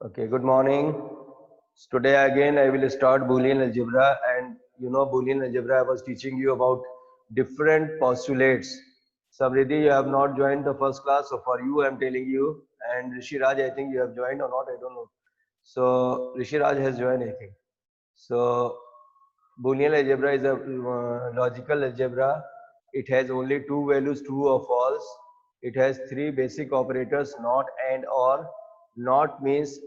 Okay, good morning. Today again I will start Boolean algebra, and Boolean algebra I was teaching you about different postulates. Samriddhi, you have not joined the first class, so for you I am telling you, and Rishi Raj, I think you have joined or not, I don't know. So Rishi Raj has joined, I think. So Boolean algebra is a logical algebra. It has only two values, true or false. It has three basic operators, not and or. Not means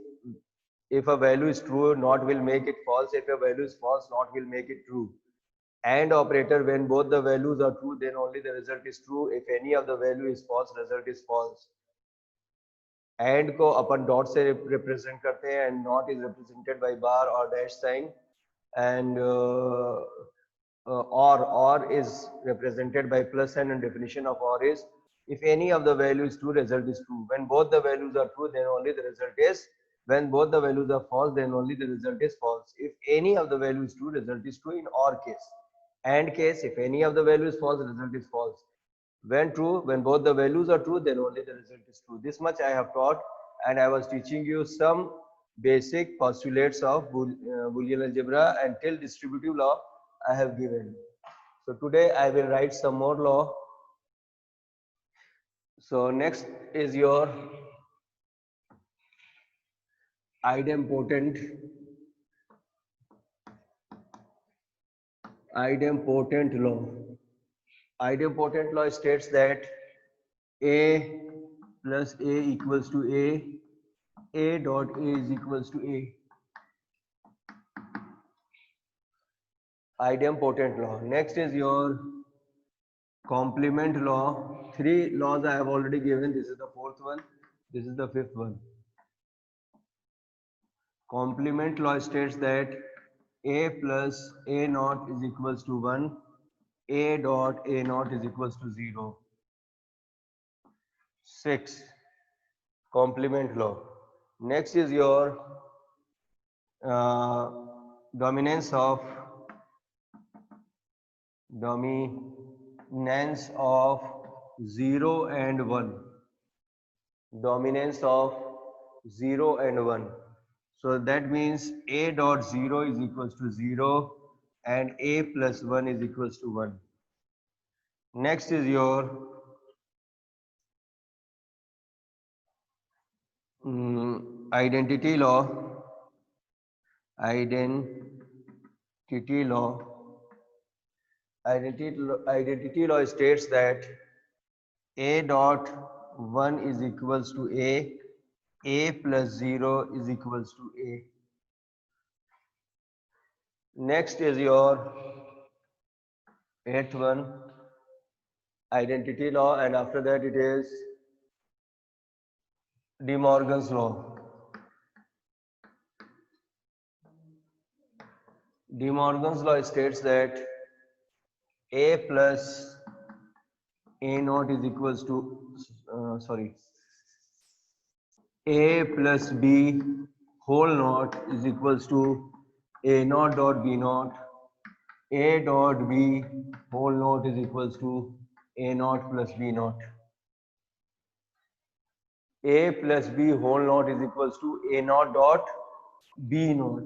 if a value is true, not will make it false. If a value is false, not will make it true. And operator, when both the values are true, then only the result is true. If any of the value is false, result is false. AND को अपन dot से represent करते हैं AND NOT is represented by bar और dash sign and or is represented by plus sign, and definition of or is if any of the value is true, result is true. When both the values are true, then only the result is. When both the values are false, then only the result is false. If any of the value is true, result is true in or case. And case, if any of the value is false, result is false. When true, when both the values are true, then only the result is true. This much I have taught, and I was teaching you some basic postulates of Boolean algebra, and till distributive law I have given. So today I will write some more law. So next is your idempotent law. Idempotent law states that A plus A equals to A dot A is equals to A. Idempotent law. Next is your complement law. Three laws I have already given. This is the fourth one. This is the fifth one. Complement law states that A plus A naught is equals to 1. A dot A naught is equals to 0. 6. Complement law. Next is your dominance of 0 and 1. Dominance of 0 and 1. So that means A dot 0 is equals to 0 and A plus 1 is equals to 1. Next is your identity law. Identity law states that A dot 1 is equals to A plus 0 is equals to A. Next is your eighth one, identity law, and after that it is De Morgan's law. De Morgan's law states that A plus A naught is equals to A plus B whole naught is equals to A naught dot B naught. A dot B whole naught is equals to A naught plus B naught. A plus B whole naught is equals to A naught dot B naught.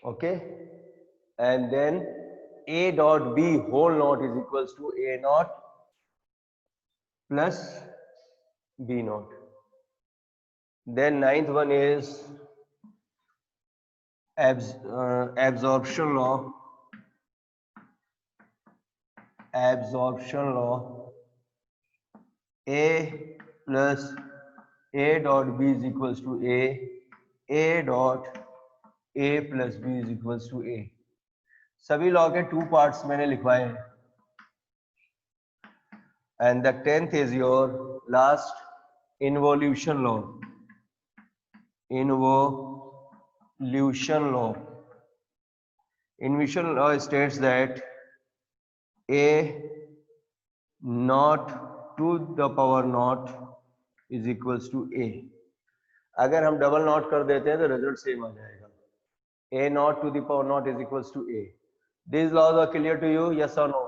Okay, and then A dot B whole naught is equals to A naught plus B naught. Then ninth one is absorption law. Absorption law. A plus A dot B is equals to A dot A plus B is equals to A. सभी law के two parts मैंने लिखवाए हैं. And the 10th is your last involution law. Involution law. Involution law states that A naught to the power naught is equals to A. अगर हम double not कर देते हैं तो रिजल्ट सेम आ जाएगा. A naught to the power naught is equals to A. These laws are clear to you, yes or no?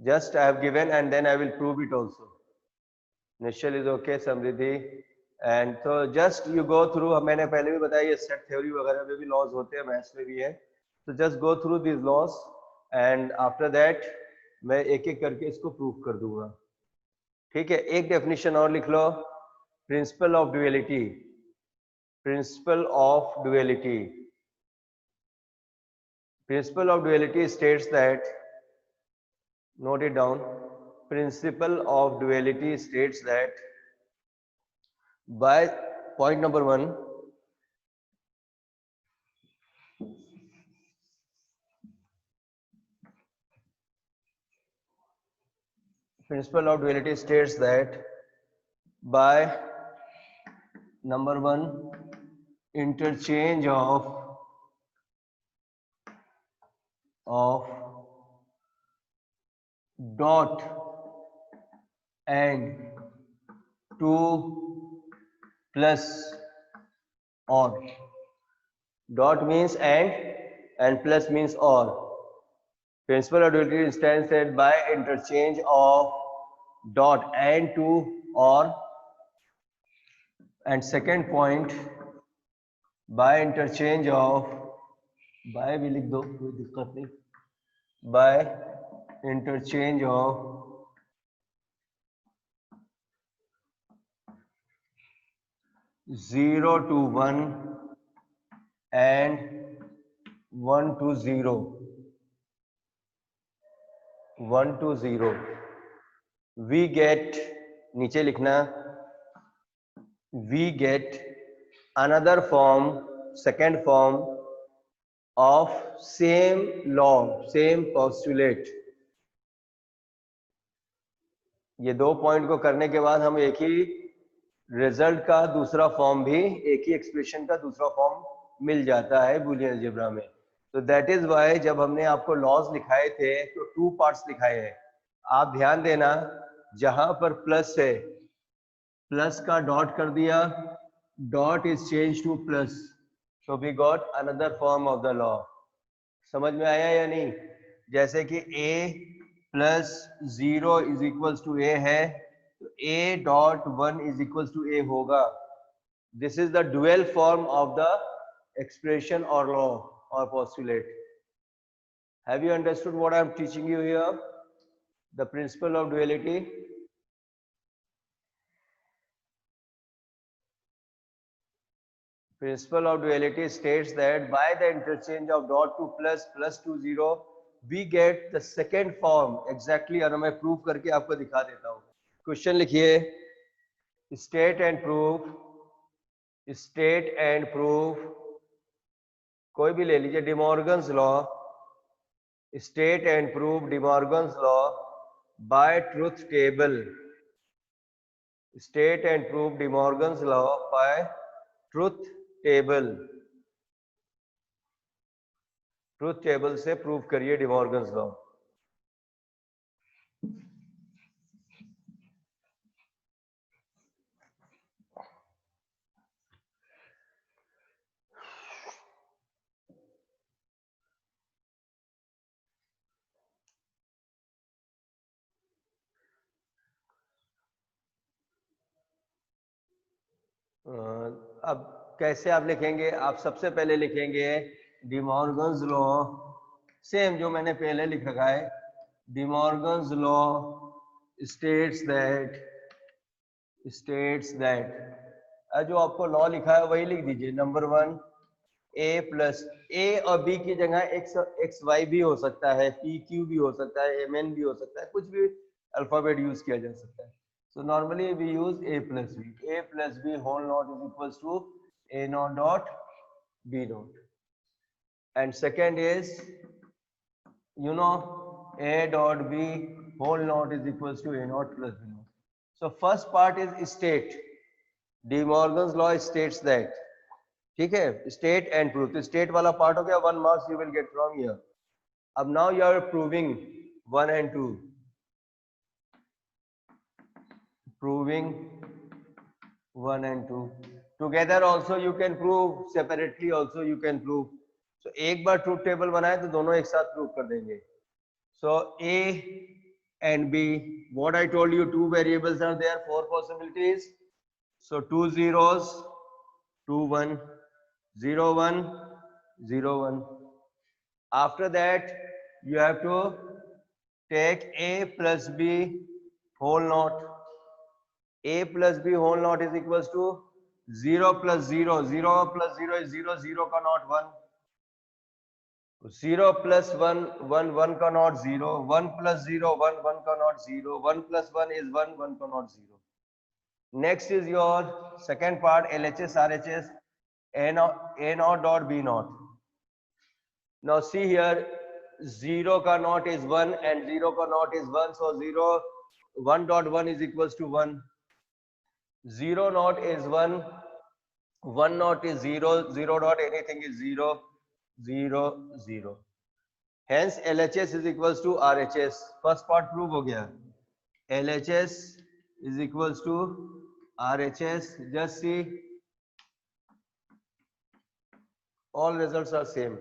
Just I have given and then I will prove it also. Nishal is okay, Samriddhi and तो just you go through, मैंने पहले भी बताया ये set theory वगैरह में भी laws होते हैं, मैथ्स में भी है, तो just go through this laws and after that मैं एक एक करके इसको प्रूव कर दूंगा। ठीक है, एक डेफिनेशन और लिख लो, principle of duality. Principle of duality, principle of duality states that, note it down, principle of duality states that by point number 1, principle of duality states that by number 1, interchange of dot and 2 plus or, dot means and plus means or. Principle of duality stands that by interchange of dot and to or, and second point, by interchange of, by भी लिख दो कोई दिक्कत नहीं, by interchange of zero to one and 1 to 0, 1 to 0, we get, नीचे लिखना, we get another form, second form of same law, same postulate। ये दो पॉइंट को करने के बाद हम एक ही रिजल्ट का दूसरा फॉर्म भी, एक ही एक्सप्रेशन का दूसरा फॉर्म मिल जाता है बूलियन अलजेब्रा में। तो दैट इज वाई जब हमने आपको लॉज लिखाए थे तो 2 पार्ट्स लिखाए हैं। आप ध्यान देना, जहां पर प्लस है, प्लस का डॉट कर दिया, dot is change to plus, so we got another form of the law. समझ में आया या नहीं? जैसे कि a plus 0 is equals to a है, तो a dot 1 is equals to a होगा। This is the dual form of the expression और लॉ और postulate. Have you understood what I am teaching you here? The principle of duality. Principle of duality states that by the interchange of dot to plus, plus to 0, we get the second form exactly, और मैं prove करके आपको दिखा देता हूँ। Question लिखिए, state and prove, state and prove, कोई भी ले लीजिए, De Morgan's law, state and prove De Morgan's law by truth table, state and prove De Morgan's law by truth table, truth table से प्रूव करिए डिमॉर्गन्स लॉ। अब कैसे आप लिखेंगे? आप सबसे पहले लिखेंगे डिमॉर्गन्स लॉ, सेम जो मैंने पहले लिख रखा है, डिमॉर्गन्स लॉ स्टेट्स दैट, जो आपको लॉ लिखा है वही लिख दीजिए। नंबर 1, a प्लस, a और b की जगह एक्स वाई भी हो सकता है, p q भी हो सकता है, mn भी हो सकता है, कुछ भी अल्फाबेट यूज किया जा सकता है। So normally we use a plus b. A plus b whole naught is equals to a naught dot b naught. And second is, you know, a dot b whole naught is equals to a naught plus b naught. So first part is state. De Morgan's law states that. ठीक है, state and proof. State वाला part हो गया, 1 marks you will get from here. अब now you are proving 1 and 2. Proving 1 and 2 together, also you can prove, separately also you can prove. So एक बार truth table बनाए तो दोनों एक साथ प्रूव कर देंगे। So a and b, what I told you, 2 variables are there, 4 possibilities, So 2 zeros, 2 1, 0 1, 0 1. After that, you have to take a plus b whole knot. A plus b whole knot is equals to 0 plus 0. 0 plus 0 is 0. 0 का knot 1. 0 plus 1, 1, 1 का knot 0. 1 plus 0, 1, 1 का knot 0. 1 plus 1 is 1, 1 का knot 0. Next is your second part, LHS, RHS, A naught dot B naught. Now see here, 0 का knot is 1 and 0 का knot is 1. So 0, 1 dot 1 is equals to 1. 0 naught is 1. 1 naught is 0. 0 dot anything is 0. 0, 0. Hence LHS is equals to RHS. First part prove हो गया. LHS is equals to RHS. Just see, all results are same.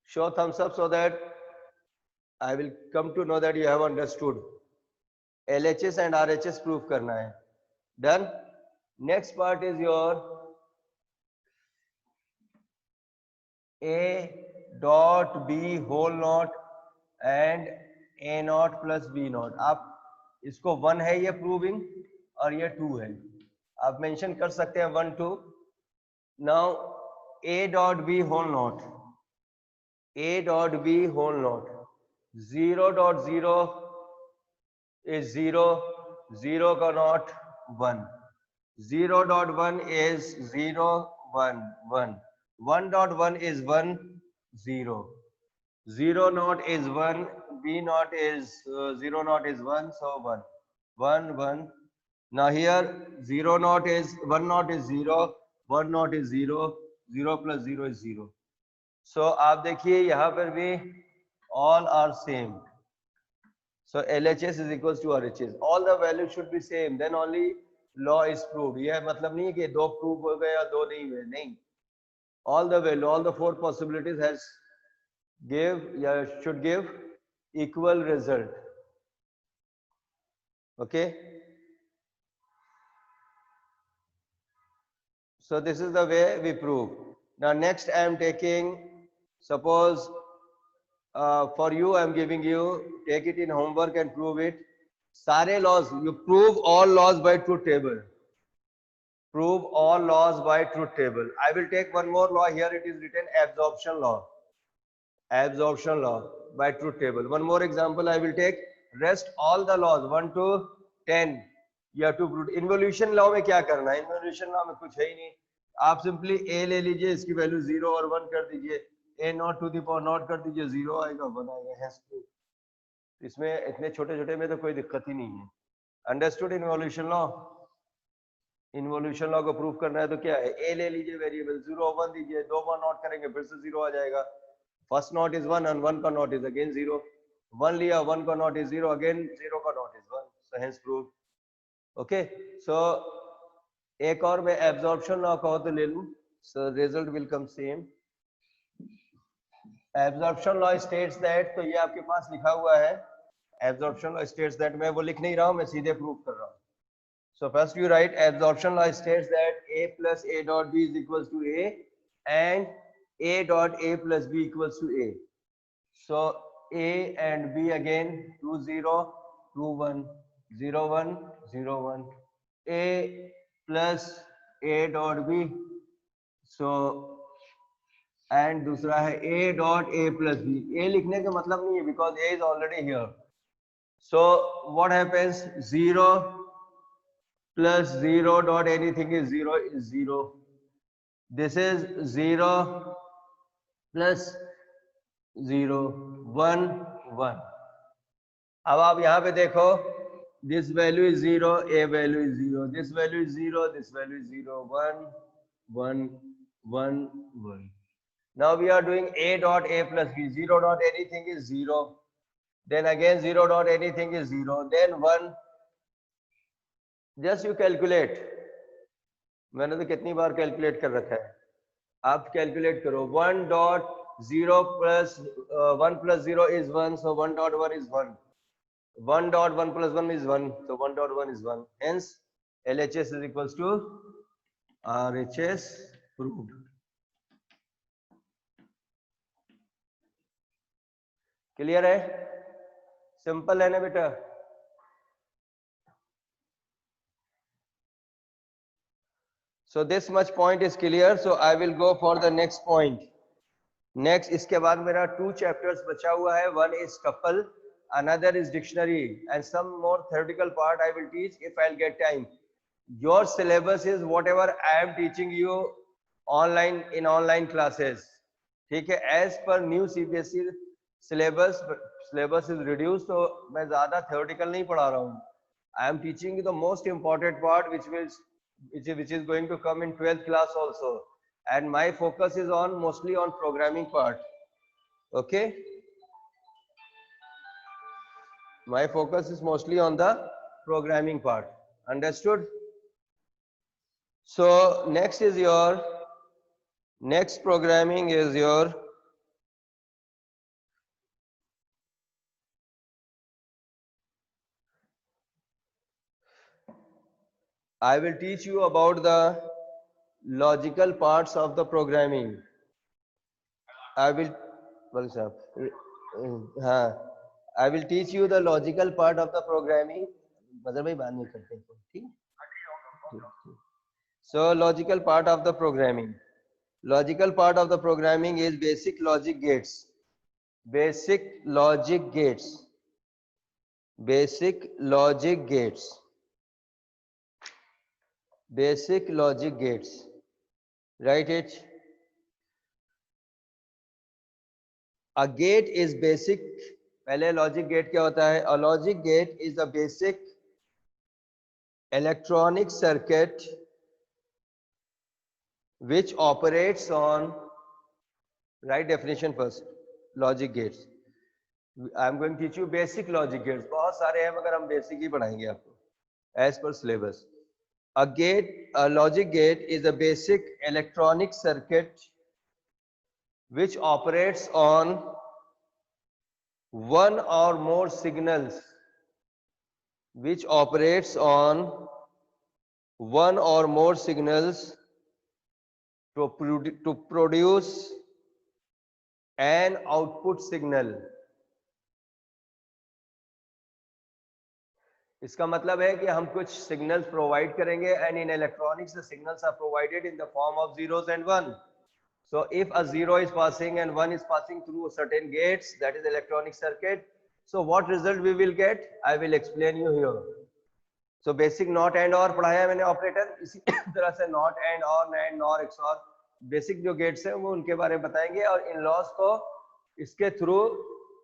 Show thumbs up so that I will come to know that you have understood. LHS and RHS prove करना है. Done. Next part is your A dot B whole knot and A naught plus B naught. आप इसको 1 है ये proving और ये 2 है. आप मेंशन कर सकते हैं 1 2. Now A dot B whole knot. A dot B whole knot. 0 dot 0 is 0. 0 का knot 1. 0 dot 1 is 0 1 1. 1 dot 1 is 1 0. 0 naught is 1. B naught is 0 naught is 1. So 1 1 1. Now here 0 naught is 1 naught is 0. 1 naught is 0. 0 plus 0 is 0. So आप देखिए यहाँ पर भी all are same. So LHS is equals to RHS. All the values should be same. Then only law is proved. यह मतलब नहीं है कि 2 prove हो गए या 2 नहीं हुए. नहीं. All the value, all the 4 possibilities has should give equal result. Okay. So this is the way we prove. Now next I am taking, suppose for you I am giving you, take it in homework and prove it. सारे laws, you prove all laws by truth table. Prove all laws by truth table. I will take one more law. Here it is written absorption law. Absorption law by truth table. One more example I will take. Rest all the laws 1 to 10. You have to prove. Involution law में क्या करना है? Involution law में कुछ है ही नहीं. आप simply A ले लीजिए, इसकी वैल्यू 0 और 1 कर दीजिए. A naught to the power naught कर दीजिए, 0 आएगा 1 आएगा. Hence proof. इसमें इतने छोटे-छोटे में तो कोई दिक्कत ही नहीं है. Understood involution law? Involution law को प्रूफ करना है तो क्या है, ए ले लीजिए वेरिएबल, 0 1 दीजिए, 2 1 नॉट करेंगे फिर से 0 आ जाएगा. फर्स्ट नॉट इज 1 and 1 का नॉट इज अगेन 0. 1 लिया, 1 का नॉट इज 0, अगेन 0 का NOT is 1. So hence proof. Okay. So एक और मैं एब्जॉर्प्शन लॉ कहो तो ले लूं. So result will come same. Absorption law states that, तो ये आपके पास लिखा हुआ है. एब्जॉर्प्शन लॉ स्टेट्स दैट, मैं वो लिख नहीं रहा हूं, मैं सीधे प्रूफ कर रहा हूं. So first you write absorption law states that A plus A dot B is equals to A and A dot A plus B equals to A. So A and B again 2 0 2 1 0 1 0 1. A plus A dot B. So and दूसरा है A dot A plus B. A लिखने का मतलब नहीं है because A is already here. So what happens? 0 plus 0 dot anything is 0 is 0. This is 0 plus 0 1 1. अब आप यहाँ पे देखो, this value is 0, A value is 0, this value is 0, this value is 0, 1 1 1 1. Now we are doing A dot A plus B. 0 dot anything is 0, then again 0 dot anything is 0, then 1. Just you calculate. मैंने तो कितनी बार calculate कर रखा है, आप calculate करो. 1 dot 0 plus 1 plus 0 is 1, so 1 dot 1 is 1. 1 dot 1 plus 1 is 1, so 1 dot 1 is 1. Hence LHS is equals to RHS proved. Clear है? Simple है ना बेटा? So this much point is clear. So I will go for the next point. Next, इसके बाद मेरा 2 chapters बचा हुआ है. One is couple, another is dictionary, and some more theoretical part I will teach if I'll get time. Your syllabus is whatever I am teaching you online in online classes. ठीक है? As per new CBSE syllabus is reduced, तो मैं ज़्यादा theoretical नहीं पढ़ा रहा हूँ. I am teaching you the most important part which is going to come in 12th class also, and my focus is on mostly on programming part. Okay, my focus is mostly on the programming part. Understood? So next programming is your I will teach you about the logical parts of the programming. I will I will teach you the logical part of the programming. So logical part of the programming. Logical part of the programming is basic logic gates. Basic logic gates. Basic logic gates. Basic logic gates. Write it. A gate is basic. पहले logic gate क्या होता है? A logic gate is a basic electronic circuit which operates on, write definition first. Logic gates. I am going to teach you basic logic gates. बहुत सारे हैं मगर हम basic ही पढ़ाएंगे आपको as per syllabus. A logic gate is a basic electronic circuit which operates on one or more signals. Which operates on one or more signals to produce an output signal. इसका मतलब है कि हम कुछ signals provide करेंगे, and in electronics the signals are provided in the form of zeros and 1. So if a 0 is passing and 1 is passing through certain gates, that is electronic circuit. So what result we will get? I will explain you here. So basic not and or पढ़ाया मैंने operator, इसी तरह से not and or and nor XOR basic जो gets हैं वो उनके बारे में बताएंगे, और इन लॉस को इसके थ्रू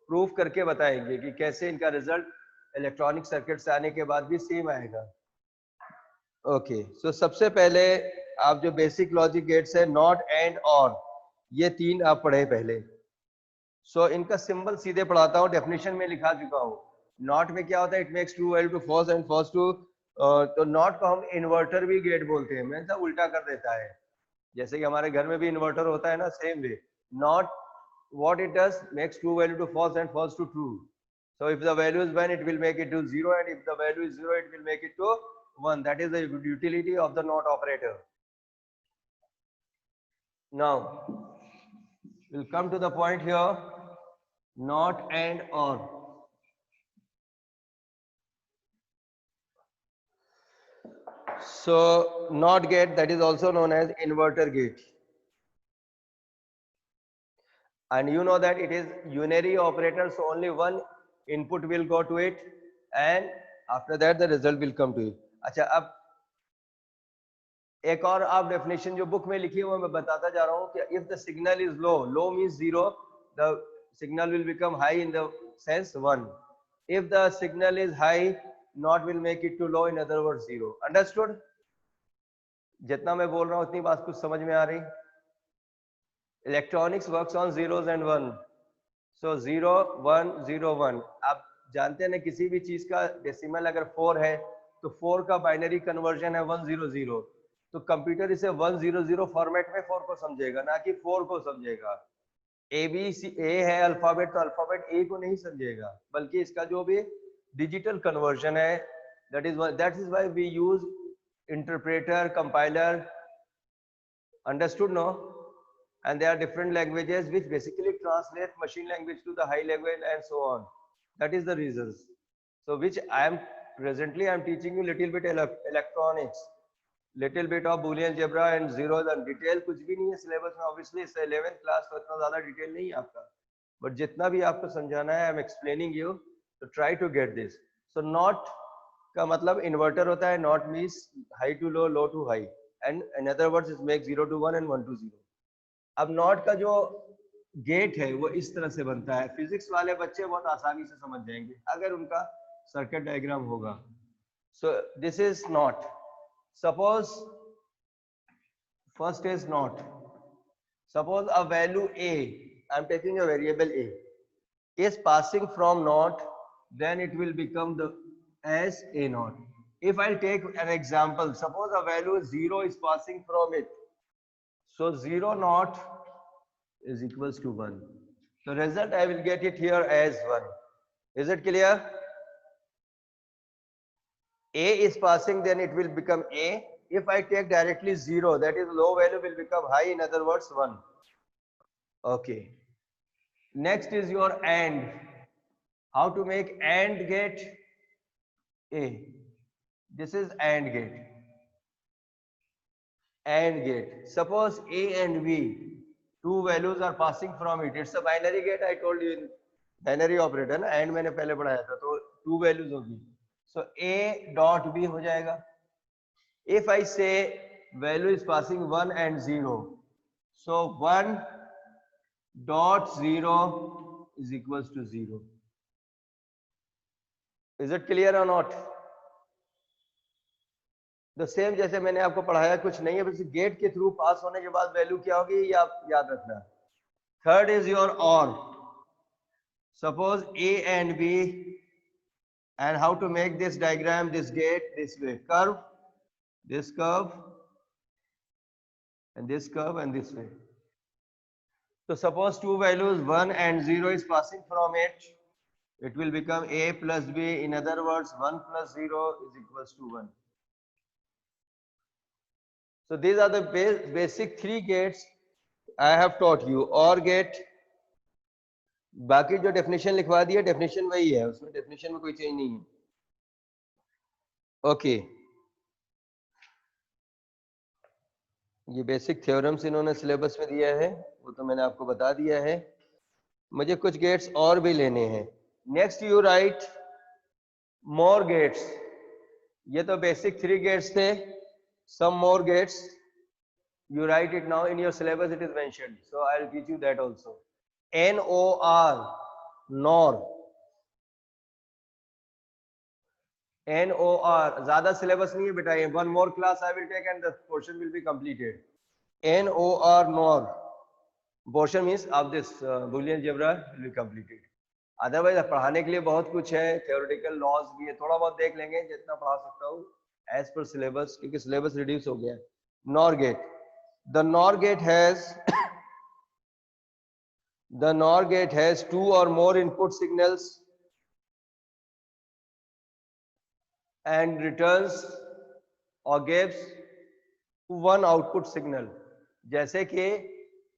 प्रूफ करके बताएंगे कि कैसे इनका रिजल्ट इलेक्ट्रॉनिक सर्किट से आने के बाद भी सेम आएगा. ओके, सो सबसे पहले आप जो बेसिक लॉजिक गेट्स है नॉट एंड और, ये 3 आप पढ़े पहले. सो इनका सिंबल सीधे पढ़ाता हूँ, डेफिनेशन में लिखा चुका हूँ. नॉट में क्या होता है? It makes true value to false and false to, तो नॉट को हम इन्वर्टर भी गेट बोलते हैं. मैं सब उल्टा कर देता है, जैसे कि हमारे घर में भी इन्वर्टर होता है ना, same way. Not what it does, makes true value to false and false to true. So if the value is 1, it will make it to 0, and if the value is 0, it will make it to 1. That is the utility of the not operator. Now we'll come to the point here, not and or. So not gate, that is also known as inverter gate, and you know that it is unary operator, so only one input will go to it, and after that the result will come to it. अच्छा, अब एक और आप definition जो book में लिखी है वो मैं बताता जा रहा हूँ कि if the signal is low, low means 0, the signal will become high in the sense 1. If the signal is high, not will make it to low, in other word 0. Understood? जितना मैं बोल रहा हूँ उतनी बात कुछ समझ में आ रही? Electronics works on zeros and 1. सो 0 1 0 1. आप जानते हैं ना, किसी भी चीज का डेसिमल अगर 4 है तो 4 का बाइनरी कन्वर्जन है 100, तो कंप्यूटर इसे 100 फॉर्मेट में 4 को समझेगा, ना कि 4 को समझेगा. ए बी सी ए है अल्फाबेट, तो अल्फाबेट ए को नहीं समझेगा, बल्कि इसका जो भी डिजिटल कन्वर्जन है, that is why we use interpreter, compiler, understood, no? And there are different languages which basically translate machine language to the high level and so on. That is the reasons. So which I am presently I am teaching you little bit electronics, little bit of Boolean algebra and zeros and detail कुछ भी नहीं है syllabus में, obviously इस 11th class तो इतना ज़्यादा detail नहीं है आपका, बट जितना भी आपको समझाना है आई एम एक्सप्लेनिंग यू, तो try to get this. So not का मतलब इन्वर्टर होता है, not means high to low, low to high, and in other words it make 0 to 1 and 1 to 0. अब नॉट का जो गेट है वो इस तरह से बनता है, फिजिक्स वाले बच्चे बहुत आसानी से समझ जाएंगे अगर उनका सर्किट डायग्राम होगा. So this is not. Suppose first is not. Suppose a value a, I am taking a variable a, is passing from not, then it will become the as a not. If I take an example, suppose a value 0 is passing from it, so 0 not is equals to 1. The result I will get it here as 1. Is it clear? A is passing, then it will become a. If I take directly 0, that is low value will become high, in other words 1. Okay. Next is your AND. How to make AND gate? A. This is AND gate. AND gate. Suppose A and B, two values are passing from it. It's a binary gate. I told you in binary operator ना, AND मैंने पहले पढ़ाया था, तो two values होगी. So A dot B हो जाएगा. If I say value is passing 1 and 0, so 1 dot 0 is equals to 0. Is it clear or not? The same जैसे मैंने आपको पढ़ाया कुछ नहीं है, बस गेट के थ्रू पास होने के बाद वैल्यू क्या होगी ये आप याद रखना. Third is your OR. Suppose A and B, and how to make this diagram, this gate this way, curve, this curve, and this curve, and this way. So suppose two values 1 and 0 is passing from it, it will become A plus B. In other words, 1 plus 0 is equals to 1. So these are the basic three gates I have taught you. OR gate, बाकी जो definition लिखवा दिया definition वही है, उसमें definition में कोई change नहीं है. ओके. ये बेसिक थ्योरम्स इन्होंने सिलेबस में दिया है, वो तो मैंने आपको बता दिया है. मुझे कुछ गेट्स और भी लेने हैं. Next you write more gates. ये तो बेसिक थ्री गेट्स थे. Some more gates you write it now in your syllabus, it is mentioned, so I'll teach you that also. NOR, NOR. NOR ज़्यादा syllabus नहीं है बेटा, one more class I will take and the portion will be completed. NOR, NOR. Portion means of this Boolean algebra will be completed. Otherwise पढ़ाने के लिए बहुत कुछ है, theoretical laws भी है, थोड़ा बहुत देख लेंगे जितना पढ़ा सकता हूँ as per syllabus, क्योंकि syllabus reduce हो गया है. NOR gate. The NOR gate has two or more input signals and returns or gives one output signal. जैसे कि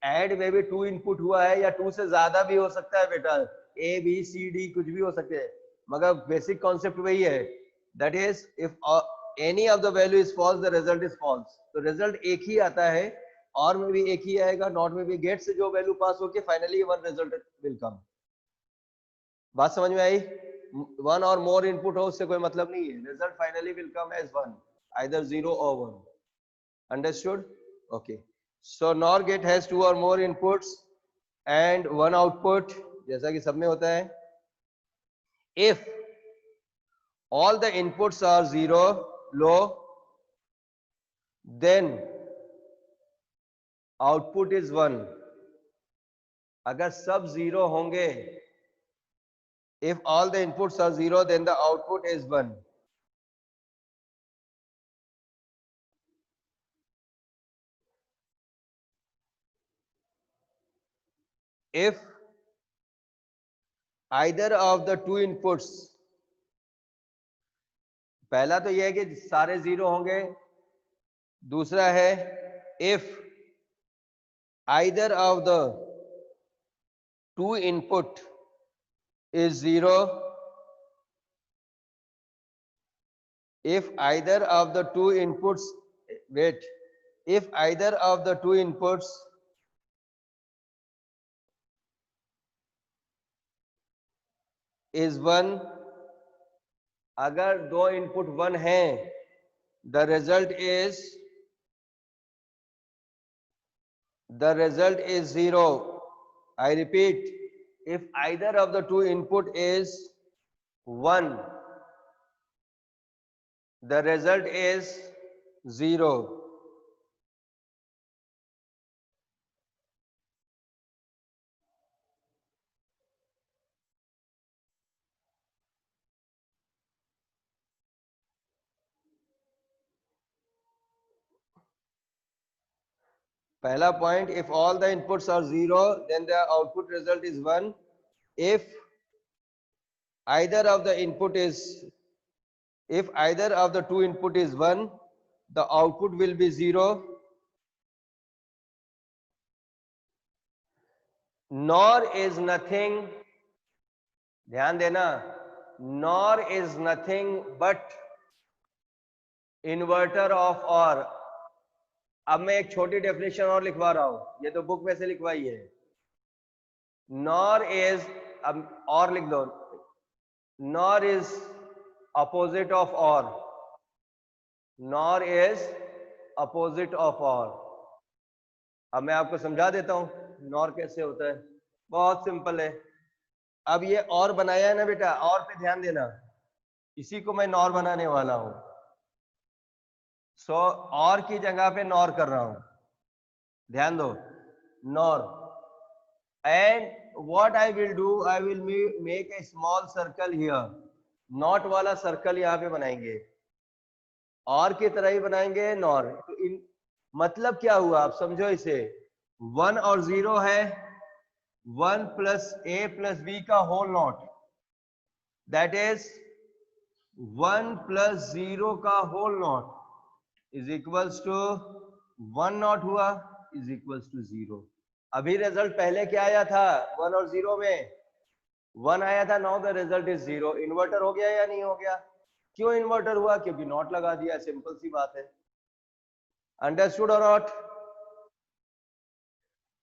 AND में भी 2 इनपुट हुआ है या 2 से ज्यादा भी हो सकता है बेटा, A B C D कुछ भी हो सकते हैं, मगर बेसिक कॉन्सेप्ट वही है. That is, if any of the value is false, the result is false. तो रिजल्ट एक ही आता है, और में भी एक ही आएगा, नॉट में भी. गेट से जो वैल्यू पास होके फाइनली वन रिजल्ट विल कम. बात समझ में आई? वन और मोर इनपुट हो उससे कोई मतलब नहीं है, result finally will come as one, either 0 or 1. Understood? Okay. So NOR gate has two और more inputs and one output, जैसा कि सब में होता है. If all the inputs are 0, low, then output is 1. अगर सब 0 होंगे, if all the inputs are 0, then the output is 1. If either of the two inputs पहला तो यह है कि सारे जीरो होंगे, दूसरा है if either of the two input is zero, if either of the two inputs, wait, if either of the two inputs is one, अगर दो इनपुट वन हैं, the result is zero. I repeat, if either of the two input is one, the result is zero. पहला point, if all the inputs are zero, then the output result is one. If either of the two input is one, the output will be zero. Nor is nothing, ध्यान देना, nor is nothing but inverter of OR. अब मैं एक छोटी definition और लिखवा रहा हूं, ये तो बुक में से लिखवाई है. नॉर इज, अब और लिख दो, नॉर इज अपोजिट ऑफ और, नॉर इज अपोजिट ऑफ और. अब मैं आपको समझा देता हूं नॉर कैसे होता है, बहुत सिंपल है. अब ये और बनाया है ना बेटा, और पे ध्यान देना, इसी को मैं नॉर बनाने वाला हूं. सो और की जगह पे नॉर कर रहा हूं, ध्यान दो, nor. And what I will do, I will make a small circle here. Not वाला सर्कल यहां पे बनाएंगे, और की तरह ही बनाएंगे नॉर. तो इन मतलब क्या हुआ, आप समझो इसे. 1 और 0 है, 1 प्लस ए प्लस बी का whole not, that is 1 plus 0 का whole not is equals to 1 not हुआ इज इक्वल्स टू 0. अभी रिजल्ट पहले क्या आया था, 1 और 0 में 1 आया था. Now the result is 0. Inverter हो गया या नहीं हो गया? क्यों इन्वर्टर हुआ? क्योंकि नॉट लगा दिया, सिंपल सी बात है. अंडरस्टूड और not?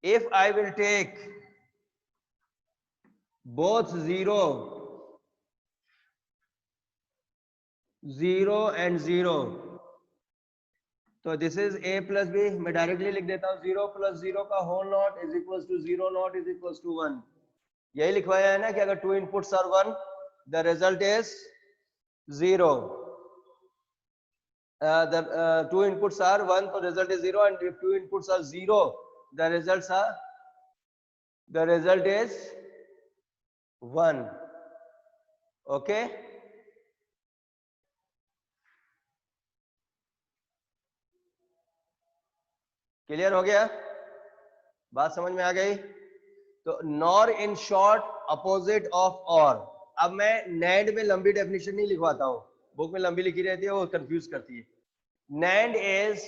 If I will take both 0 and 0, तो this is a plus B. मैं डायरेक्टली लिख देता हूं, 0 प्लस 0 का whole not is equal to 0 not is equal to 1. यही लिखवाया है ना कि अगर two inputs are 1, the result is 0. Two inputs are 1, so result is 0, and if two inputs are 0, the result is 1. Okay? Clear हो गया? बात समझ में आ गई? तो nor in short opposite of और. अब मैं नैंड में लंबी डेफिनेशन नहीं लिखवाता हूं, बुक में लंबी लिखी रहती है, वो कंफ्यूज करती है. NAND is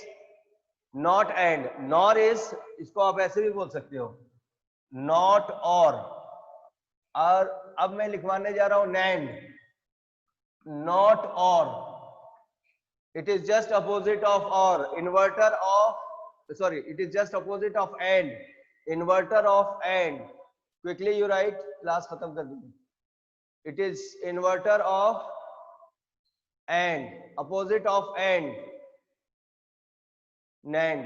not and, nor is, इसको आप ऐसे भी बोल सकते हो, नॉट और अब मैं लिखवाने जा रहा हूं NAND, NOT OR. It is just opposite of OR, inverter of, sorry, it is just opposite of AND, inverter of AND. Quickly you write, class खत्म कर दूंगी. It is inverter of AND, opposite of AND, NAND,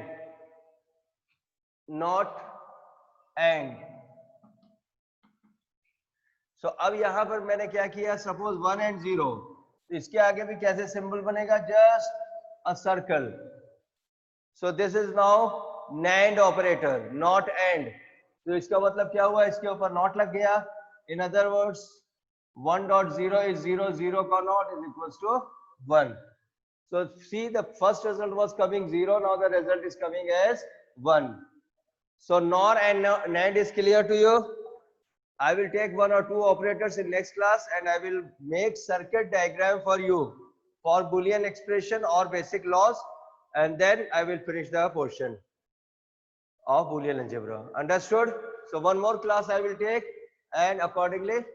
NOT AND. So अब यहां पर मैंने क्या किया, suppose 1 and 0, तो इसके आगे भी कैसे सिंबल बनेगा, just a circle. So this is now NAND operator, not and. तो इसका मतलब क्या हुआ, इसके ऊपर नॉट लग गया. इन अदर वर्ड्स 1.0 is 0, 0 का not is equals to 1. So see, the first result was coming 0, now the result is coming as 1. So NOR and NAND is clear to you. I will take one or two operators in next class and I will make circuit diagram for you. for Boolean expression or basic laws, and then I will finish the portion of Boolean algebra. Understood? So one more class I will take, and accordingly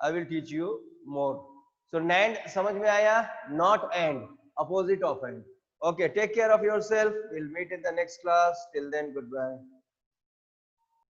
I will teach you more. So NAND समझ में आया? Not AND, opposite of AND. Okay, take care of yourself. We'll meet in the next class. Till then, goodbye.